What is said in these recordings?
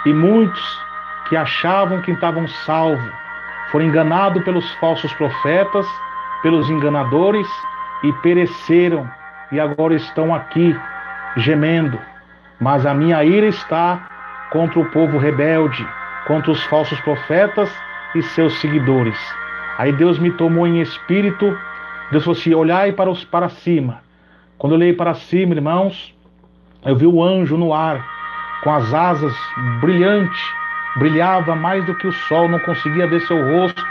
e muitos que achavam que estavam salvos foram enganados pelos falsos profetas, pelos enganadores e pereceram e agora estão aqui gemendo. Mas a minha ira está contra o povo rebelde, contra os falsos profetas e seus seguidores. Aí Deus me tomou em espírito. Deus falou assim: olhai para cima. Quando eu olhei para cima, irmãos, eu vi o anjo no ar, com as asas brilhantes, brilhava mais do que o sol, não conseguia ver seu rosto,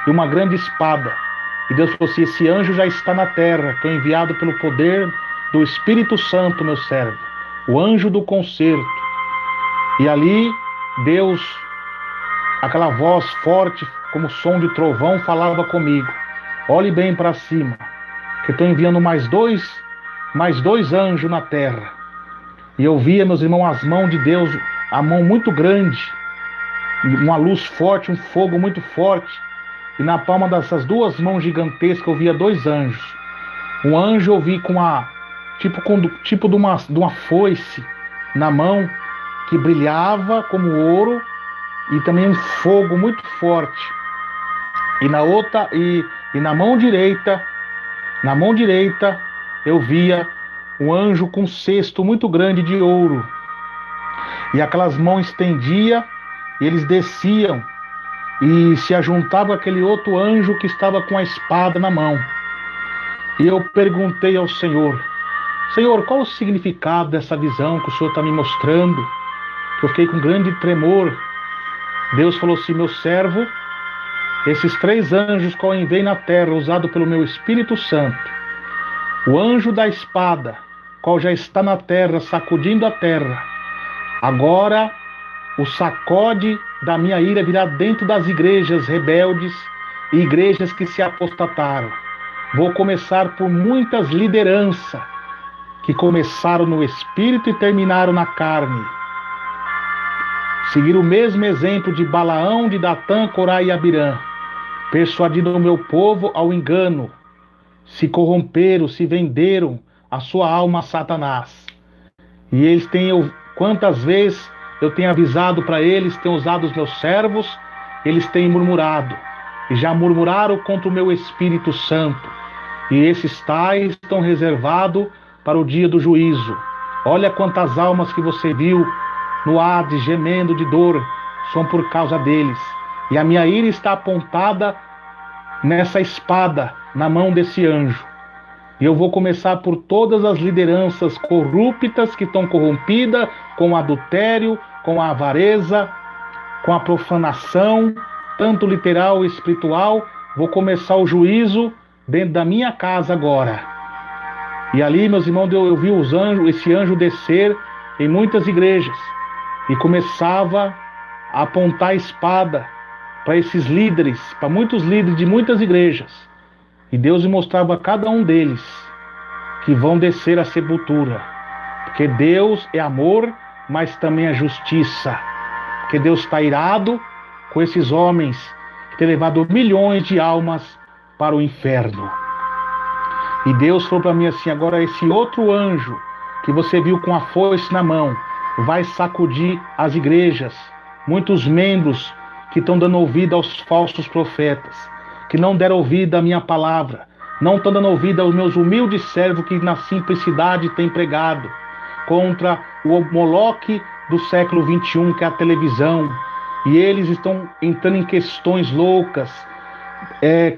e uma grande espada. E Deus falou assim: esse anjo já está na terra, foi enviado pelo poder do Espírito Santo, meu servo, o anjo do concerto. E ali, Deus, aquela voz forte, como som de trovão, falava comigo: olhe bem para cima, que estou enviando mais dois anjos na terra. E eu via, meus irmãos, as mãos de Deus, a mão muito grande, uma luz forte, um fogo muito forte. E na palma dessas duas mãos gigantescas eu via dois anjos. Um anjo eu vi com tipo de uma foice na mão, que brilhava como ouro, e também um fogo muito forte. E na mão direita, eu via um anjo com um cesto muito grande de ouro. E aquelas mãos estendia, e eles desciam e se ajuntavam àquele outro anjo que estava com a espada na mão. E eu perguntei ao Senhor: Senhor, qual o significado dessa visão que o Senhor está me mostrando? Eu fiquei com grande tremor. Deus falou assim: meu servo, esses três anjos que eu enviei na terra, usado pelo meu Espírito Santo, o anjo da espada, qual já está na terra, sacudindo a terra, agora o sacode da minha ira virá dentro das igrejas rebeldes e igrejas que se apostataram. Vou começar por muitas lideranças que começaram no Espírito e terminaram na carne. Seguir o mesmo exemplo de Balaão, de Datã, Corá e Abirã, persuadindo o meu povo ao engano, se corromperam, se venderam a sua alma a Satanás. E eles têm, quantas vezes eu tenho avisado para eles, tenho usado os meus servos, eles têm murmurado, e já murmuraram contra o meu Espírito Santo, e esses tais estão reservados para o dia do juízo. Olha quantas almas que você viu no Hades, gemendo de dor, são por causa deles. E a minha ira está apontada nessa espada, na mão desse anjo. E eu vou começar por todas as lideranças corruptas que estão corrompidas com o adultério, com a avareza, com a profanação, tanto literal e espiritual. Vou começar o juízo dentro da minha casa agora. E ali, meus irmãos, eu vi esse anjo descer em muitas igrejas e começava a apontar a espada para esses líderes, para muitos líderes de muitas igrejas. E Deus me mostrava a cada um deles que vão descer à sepultura. Porque Deus é amor, mas também é justiça. Porque Deus está irado com esses homens que têm levado milhões de almas para o inferno. E Deus falou para mim assim: agora esse outro anjo que você viu com a foice na mão vai sacudir as igrejas, muitos membros que estão dando ouvido aos falsos profetas, que não deram ouvido à minha palavra, não estão dando ouvido aos meus humildes servos que na simplicidade têm pregado contra o Moloque do século XXI, que é a televisão. E eles estão entrando em questões loucas,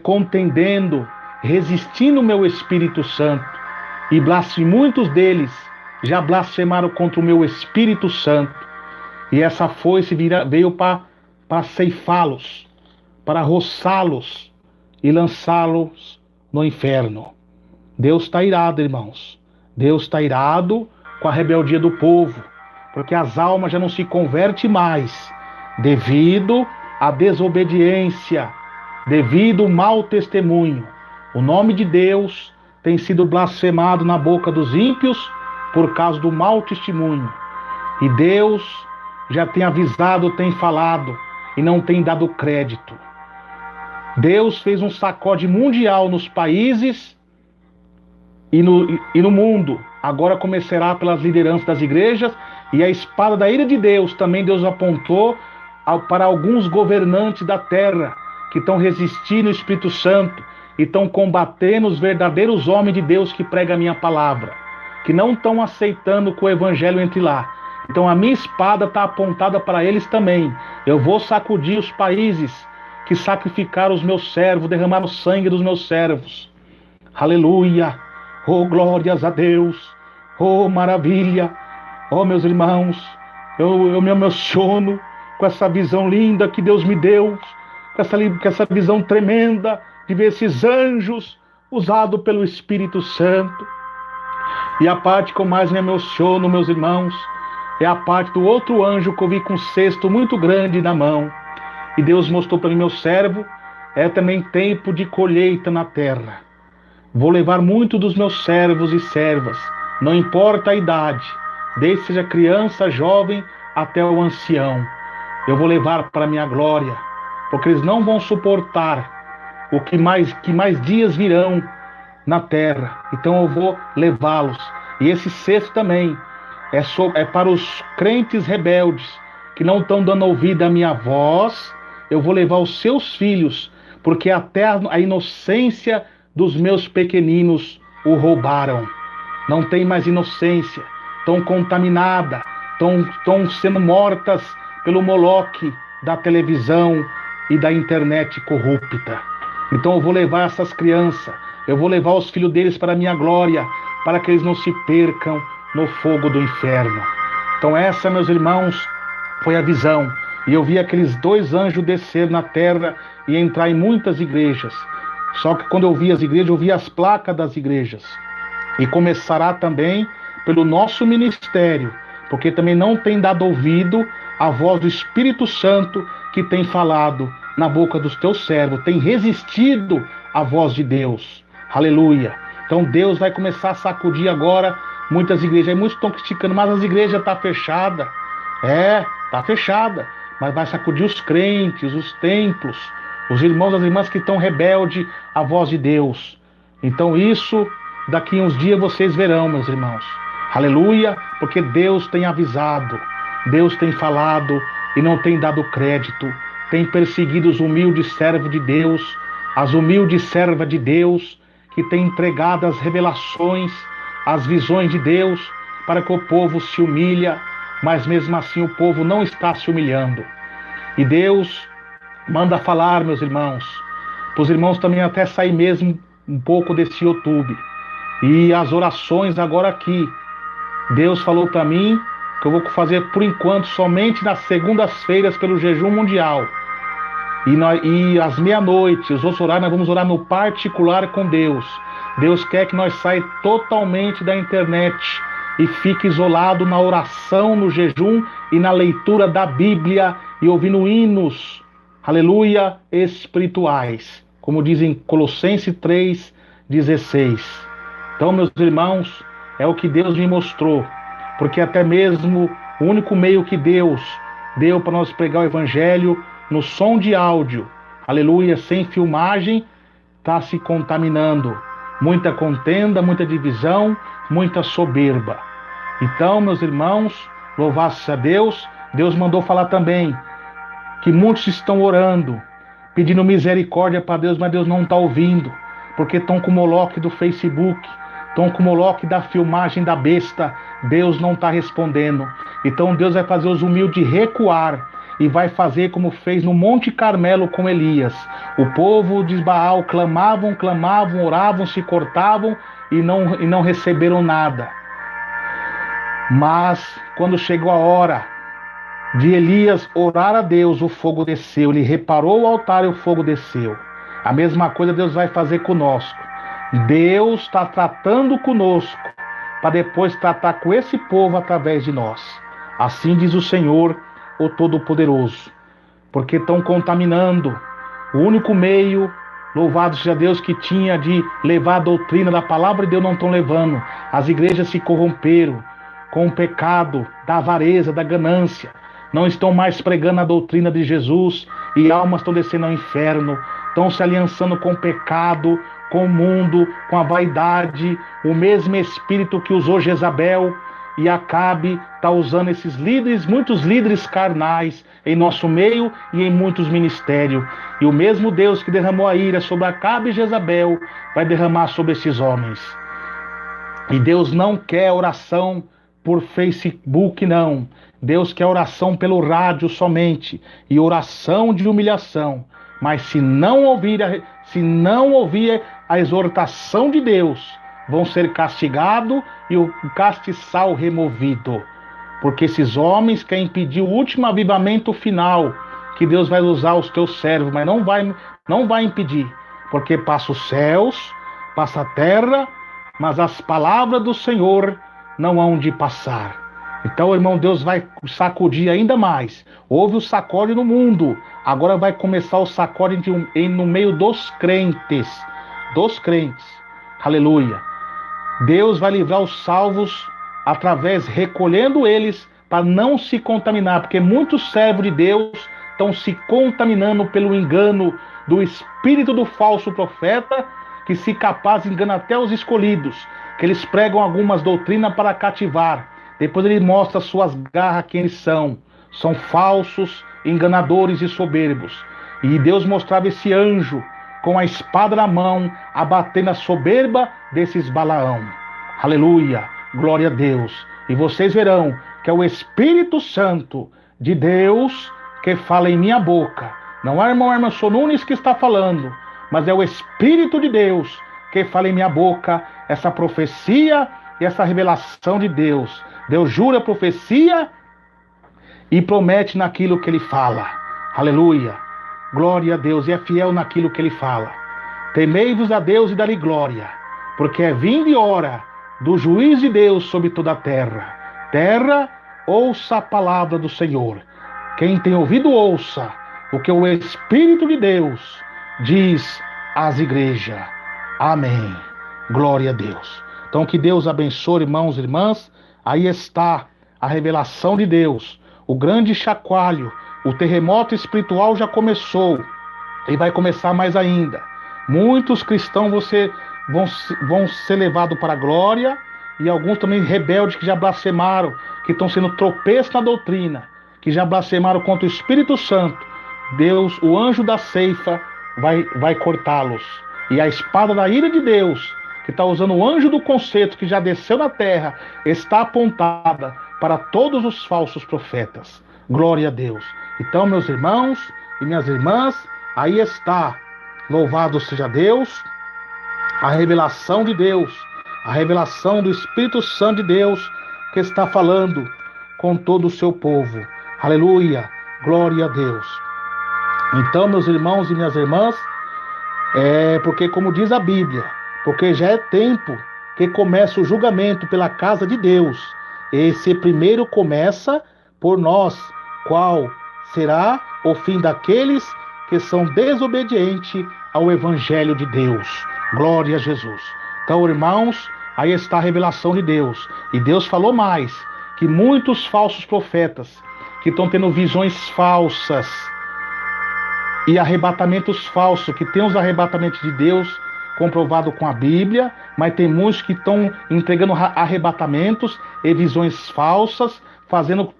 contendendo, resistindo ao meu Espírito Santo. E muitos deles já blasfemaram contra o meu Espírito Santo. E essa foice veio para ceifá-los, para roçá-los e lançá-los no inferno. Deus está irado, irmãos. Deus está irado com a rebeldia do povo, porque as almas já não se convertem mais, devido à desobediência, devido ao mau testemunho. O nome de Deus tem sido blasfemado na boca dos ímpios por causa do mau testemunho. E Deus já tem avisado, tem falado e não tem dado crédito. Deus fez um sacode mundial nos países e no mundo. Agora começará pelas lideranças das igrejas E a espada da ira de Deus também Deus apontou para alguns governantes da terra que estão resistindo ao Espírito Santo e estão combatendo os verdadeiros homens de Deus que pregam a minha palavra, que não estão aceitando que o evangelho entre lá. Então a minha espada está apontada para eles também. Eu vou sacudir os países que sacrificaram os meus servos, derramaram o sangue dos meus servos. Aleluia! Oh, glórias a Deus! Oh, maravilha! Oh, meus irmãos, eu me emociono com essa visão linda que Deus me deu, com essa visão tremenda de ver esses anjos usados pelo Espírito Santo. E a parte que eu mais me emociono, meus irmãos, é a parte do outro anjo que eu vi com um cesto muito grande na mão. E Deus mostrou para mim, meu servo, é também tempo de colheita na terra. Vou levar muito dos meus servos e servas, não importa a idade, desde seja criança, jovem, até o ancião. Eu vou levar para a minha glória, porque eles não vão suportar o que mais dias virão na terra. Então eu vou levá-los. E esse cesto também é para os crentes rebeldes, que não estão dando ouvido à minha voz. Eu vou levar os seus filhos, porque até a inocência dos meus pequeninos o roubaram. Não tem mais inocência, estão contaminadas, estão sendo mortas pelo Moloque da televisão e da internet corrupta. Então eu vou levar essas crianças, eu vou levar os filhos deles para a minha glória, para que eles não se percam no fogo do inferno. Então essa, meus irmãos, foi a visão. E eu vi aqueles 2 anjos descer na terra e entrar em muitas igrejas. Só que quando eu vi as igrejas, eu vi as placas das igrejas. E começará também pelo nosso ministério, porque também não tem dado ouvido à voz do Espírito Santo que tem falado na boca dos teus servos, tem resistido à voz de Deus. Aleluia. Então Deus vai começar a sacudir agora muitas igrejas. Aí muitos estão criticando, mas as igrejas estão fechadas. Está fechada. Mas vai sacudir os crentes, os templos, os irmãos e as irmãs que estão rebeldes à voz de Deus. Então isso, daqui uns dias vocês verão, meus irmãos. Aleluia, porque Deus tem avisado, Deus tem falado e não tem dado crédito. Tem perseguido os humildes servos de Deus, as humildes servas de Deus, que têm entregado as revelações, as visões de Deus, para que o povo se humilhe, mas mesmo assim o povo não está se humilhando. E Deus manda falar, meus irmãos, para os irmãos também até sair mesmo um pouco desse YouTube. E as orações agora aqui, Deus falou para mim que eu vou fazer por enquanto somente nas segundas-feiras pelo jejum mundial. E às meia-noite, os outros horários, nós vamos orar no particular com Deus. Deus quer que nós saia totalmente da internet e fique isolado na oração, no jejum e na leitura da Bíblia e ouvindo hinos, aleluia, espirituais, como dizem Colossenses 3,16. Então, meus irmãos, é o que Deus me mostrou, porque até mesmo o único meio que Deus deu para nós pregar o Evangelho no som de áudio, aleluia, sem filmagem, está se contaminando. Muita contenda, muita divisão, muita soberba. Então, meus irmãos, louvado-se a Deus, Deus mandou falar também que muitos estão orando, pedindo misericórdia para Deus, mas Deus não está ouvindo, porque estão com o Moloque do Facebook, estão com o Moloque da filmagem da besta, Deus não está respondendo. Então Deus vai fazer os humildes recuar, e vai fazer como fez no Monte Carmelo com Elias. O povo de Baal clamavam, oravam, se cortavam e não receberam nada. Mas quando chegou a hora de Elias orar a Deus, o fogo desceu. Ele reparou o altar e o fogo desceu. A mesma coisa Deus vai fazer conosco. Deus está tratando conosco para depois tratar com esse povo através de nós. Assim diz o Senhor, o Todo-Poderoso, porque estão contaminando o único meio, louvado seja Deus, que tinha de levar a doutrina da palavra de Deus, não estão levando. As igrejas se corromperam com o pecado da avareza, da ganância, não estão mais pregando a doutrina de Jesus, e almas estão descendo ao inferno, estão se aliançando com o pecado, com o mundo, com a vaidade, o mesmo espírito que usou Jezabel e Acabe está usando esses líderes, muitos líderes carnais em nosso meio e em muitos ministérios. E o mesmo Deus que derramou a ira sobre Acabe e Jezabel vai derramar sobre esses homens. E Deus não quer oração por Facebook, não. Deus quer oração pelo rádio somente e oração de humilhação. Mas se não ouvir a exortação de Deus, vão ser castigados e o castiçal removido. Porque esses homens querem impedir o último avivamento final, que Deus vai usar os teus servos, mas não vai impedir. Porque passa os céus, passa a terra, mas as palavras do Senhor não hão de passar. Então, irmão, Deus vai sacudir ainda mais. Houve o sacode no mundo, agora vai começar o sacode no meio dos crentes. Dos crentes. Aleluia. Deus vai livrar os salvos recolhendo eles para não se contaminar, porque muitos servos de Deus estão se contaminando pelo engano do espírito do falso profeta, que se capaz engana até os escolhidos, que eles pregam algumas doutrinas para cativar. Depois ele mostra suas garras quem eles são. São falsos, enganadores e soberbos. E Deus mostrava esse anjo com a espada na mão, abatendo a soberba desses Balaão. Aleluia, glória a Deus. E vocês verão que é o Espírito Santo de Deus que fala em minha boca. Não é irmão Emerson Nunes que está falando, mas é o Espírito de Deus que fala em minha boca essa profecia e essa revelação de Deus. Deus jura a profecia e promete naquilo que ele fala. Aleluia, glória a Deus, e é fiel naquilo que ele fala. Temei-vos a Deus e dá-lhe glória, porque é vinda e hora do juízo de Deus sobre toda a terra. Terra, ouça a palavra do Senhor. Quem tem ouvido, ouça o que o Espírito de Deus diz às igrejas. Amém. Glória a Deus. Então que Deus abençoe, irmãos e irmãs. Aí está a revelação de Deus, o grande chacoalho, o terremoto espiritual já começou e vai começar mais ainda. Muitos cristãos vão ser levados para a glória e alguns também rebeldes que já blasfemaram, que estão sendo tropeços na doutrina, que já blasfemaram contra o Espírito Santo. Deus, o anjo da ceifa, vai cortá-los. E a espada da ira de Deus, que está usando o anjo do concerto, que já desceu na terra, está apontada para todos os falsos profetas. Glória a Deus. Então, meus irmãos e minhas irmãs, aí está, louvado seja Deus, a revelação de Deus, a revelação do Espírito Santo de Deus, que está falando com todo o seu povo. Aleluia, glória a Deus. Então, meus irmãos e minhas irmãs, porque como diz a Bíblia, porque já é tempo que começa o julgamento pela casa de Deus. Esse primeiro começa por nós, qual será o fim daqueles que são desobedientes ao Evangelho de Deus. Glória a Jesus. Então, irmãos, aí está a revelação de Deus. E Deus falou mais, que muitos falsos profetas, que estão tendo visões falsas e arrebatamentos falsos, que tem os arrebatamentos de Deus comprovado com a Bíblia, mas tem muitos que estão entregando arrebatamentos e visões falsas, fazendo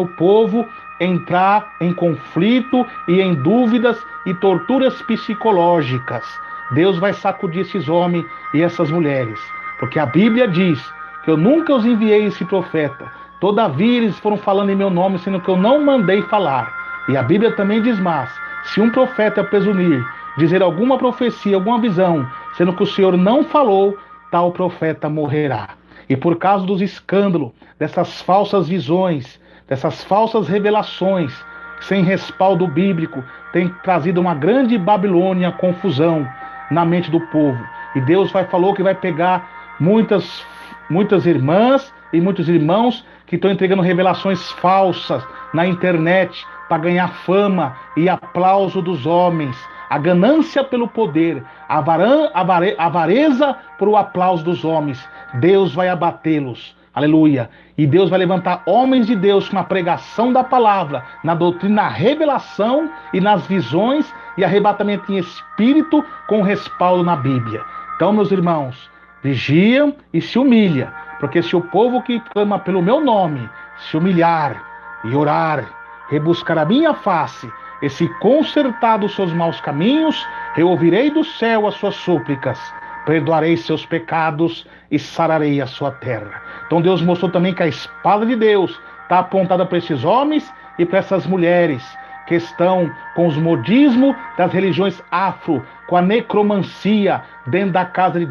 o povo entrar em conflito e em dúvidas e torturas psicológicas. Deus vai sacudir esses homens e essas mulheres, porque a Bíblia diz que eu nunca os enviei esse profeta, todavia eles foram falando em meu nome, sendo que eu não mandei falar. E a Bíblia também diz mais, se um profeta presumir dizer alguma profecia, alguma visão, sendo que o Senhor não falou, tal profeta morrerá. E por causa dos escândalos, dessas falsas visões, dessas falsas revelações, sem respaldo bíblico, tem trazido uma grande Babilônia, confusão na mente do povo. E Deus falou que vai pegar muitas irmãs e muitos irmãos que estão entregando revelações falsas na internet para ganhar fama e aplauso dos homens. A ganância pelo poder, a avareza por o aplauso dos homens. Deus vai abatê-los. Aleluia. E Deus vai levantar homens de Deus com a pregação da palavra, na doutrina, na revelação e nas visões e arrebatamento em espírito com respaldo na Bíblia. Então, meus irmãos, vigiam e se humilham, Porque se o povo que clama pelo meu nome se humilhar e orar, rebuscar a minha face, e se consertar dos seus maus caminhos, eu ouvirei do céu as suas súplicas, perdoarei seus pecados e sararei a sua terra. Então Deus mostrou também que a espada de Deus está apontada para esses homens e para essas mulheres que estão com os modismos das religiões afro, com a necromancia dentro da casa de